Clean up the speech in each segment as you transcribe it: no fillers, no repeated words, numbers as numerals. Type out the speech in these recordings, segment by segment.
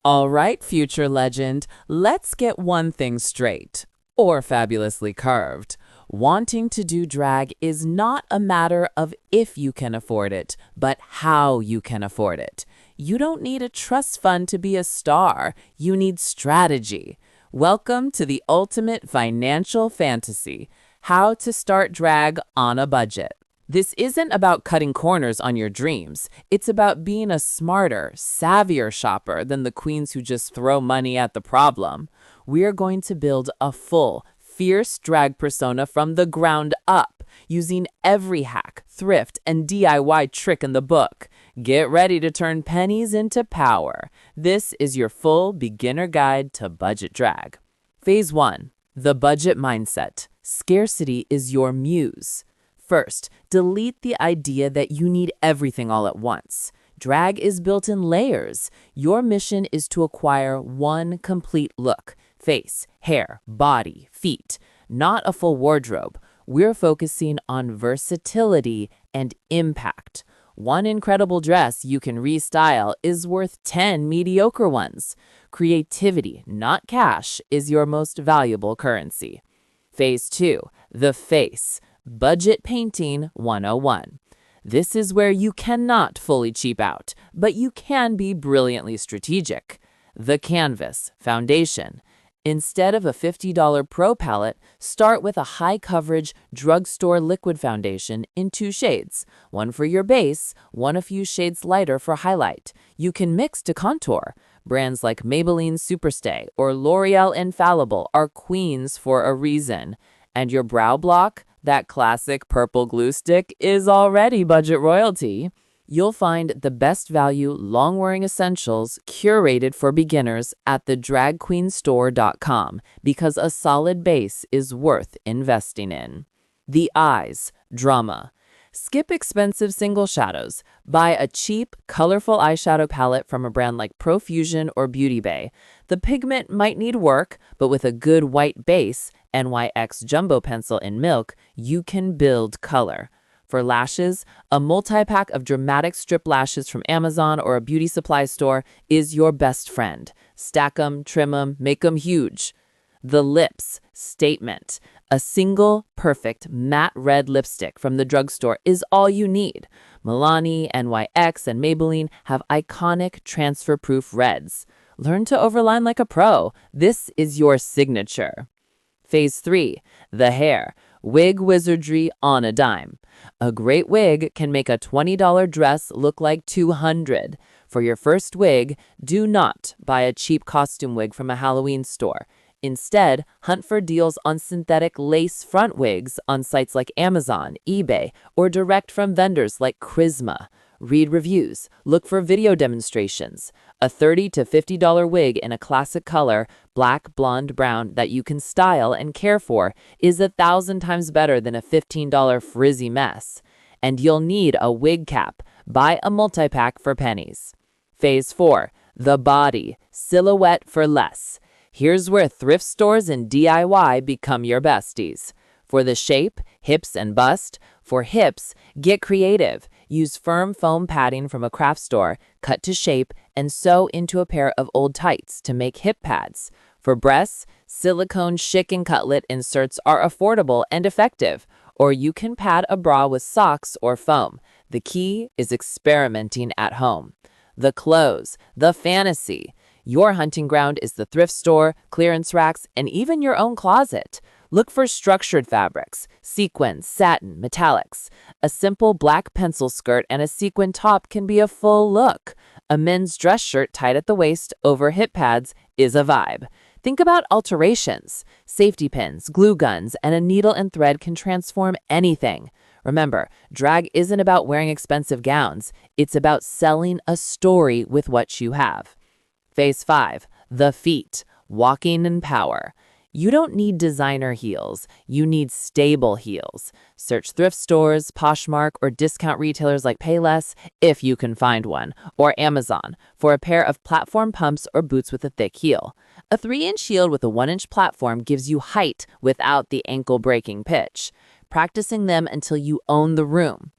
All right, future legend, let's get one thing straight, or fabulously curved. Wanting to do drag is not a matter of if you can afford it, but how you can afford it. You don't need a trust fund to be a star. You need strategy. Welcome to the ultimate financial fantasy, how to start drag on a budget. This isn't about cutting corners on your dreams. It's about being a smarter, savvier shopper than the queens who just throw money at the problem. We're going to build a full, fierce drag persona from the ground up, using every hack, thrift, and DIY trick in the book. Get ready to turn pennies into power. This is your full beginner guide to budget drag. Phase 1. The budget mindset. Scarcity is your muse. First, delete the idea that you need everything all at once. Drag is built in layers. Your mission is to acquire one complete look: face, hair, body, feet, not a full wardrobe. We're focusing on versatility and impact. One incredible dress you can restyle is worth 10 mediocre ones. Creativity, not cash, is your most valuable currency. Phase 2, the face. Budget Painting 101. This is where you cannot fully cheap out, but you can be brilliantly strategic. The canvas, foundation. Instead of a $50 pro palette, start with a high-coverage drugstore liquid foundation in 2 shades. One for your base, one a few shades lighter for highlight. You can mix to contour. Brands like Maybelline Superstay or L'Oreal Infallible are queens for a reason. And your brow block? That classic purple glue stick is already budget royalty. You'll find the best value long-wearing essentials curated for beginners at thedragqueenstore.com because a solid base is worth investing in. The eyes, drama. Skip expensive single shadows. Buy a cheap, colorful eyeshadow palette from a brand like Profusion or Beauty Bay. The pigment might need work, but with a good white base, NYX Jumbo Pencil in Milk, you can build color. For lashes, a multi-pack of dramatic strip lashes from Amazon or a beauty supply store is your best friend. Stack them, trim them, make them huge. The lips, statement. A single, perfect, matte red lipstick from the drugstore is all you need. Milani, NYX, and Maybelline have iconic transfer-proof reds. Learn to overline like a pro. This is your signature. Phase 3. The hair. Wig Wizardry on a dime. A great wig can make a $20 dress look like $200. For your first wig, do not buy a cheap costume wig from a Halloween store. Instead, hunt for deals on synthetic lace front wigs on sites like Amazon, eBay, or direct from vendors like Charisma. Read reviews. Look for video demonstrations. A $30 to $50 wig in a classic color, black, blonde, brown, that you can style and care for is 1,000 times better than a $15 frizzy mess. And you'll need a wig cap. Buy a multi-pack for pennies. Phase 4. The body. Silhouette for less. Here's where thrift stores and DIY become your besties. For the shape, hips, and bust. For hips, get creative. Use firm foam padding from a craft store, cut to shape, and sew into a pair of old tights to make hip pads. For breasts, silicone chicken cutlet inserts are affordable and effective, or you can pad a bra with socks or foam. The key is experimenting at home. The clothes, the fantasy. Your hunting ground is the thrift store, clearance racks, and even your own closet. Look for structured fabrics, sequins, satin, metallics. A simple black pencil skirt and a sequin top can be a full look. A men's dress shirt tied at the waist over hip pads is a vibe. Think about alterations. Safety pins, glue guns, and a needle and thread can transform anything. Remember, drag isn't about wearing expensive gowns. It's about selling a story with what you have. Phase 5. The feet. Walking in power. You don't need designer heels. You need stable heels. Search thrift stores, Poshmark, or discount retailers like Payless, if you can find one, or Amazon, for a pair of platform pumps or boots with a thick heel. A 3-inch heel with a 1-inch platform gives you height without the ankle-breaking pitch. Practicing them until you own the room.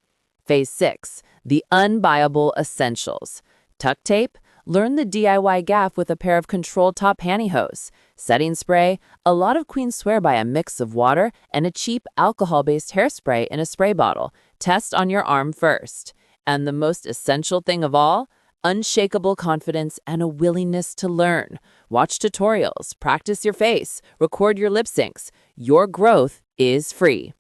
Phase 6. The Unbuyable Essentials. Tuck tape, Learn the DIY gaff with a pair of controlled top pantyhose. Setting spray, a lot of queens swear by a mix of water and a cheap alcohol-based hairspray in a spray bottle. Test on your arm first. And the most essential thing of all, unshakable confidence and a willingness to learn. Watch tutorials, practice your face, record your lip syncs. Your growth is free.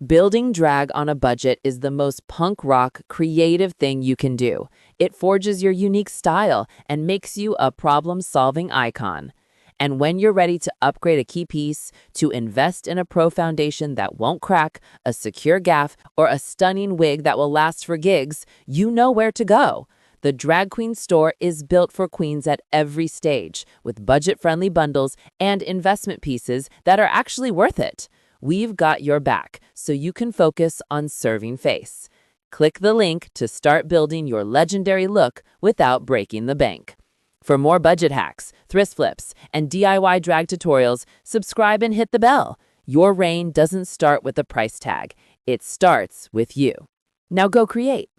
Building drag on a budget is the most punk rock, creative thing you can do. It forges your unique style and makes you a problem-solving icon. And when you're ready to upgrade a key piece, to invest in a pro foundation that won't crack, a secure gaff, or a stunning wig that will last for gigs, you know where to go. The Drag Queen store is built for queens at every stage, with budget-friendly bundles and investment pieces that are actually worth it. We've got your back, so you can focus on serving face. Click the link to start building your legendary look without breaking the bank. For more budget hacks, thrift flips, and DIY drag tutorials, subscribe and hit the bell. Your reign doesn't start with a price tag. It starts with you. Now go create.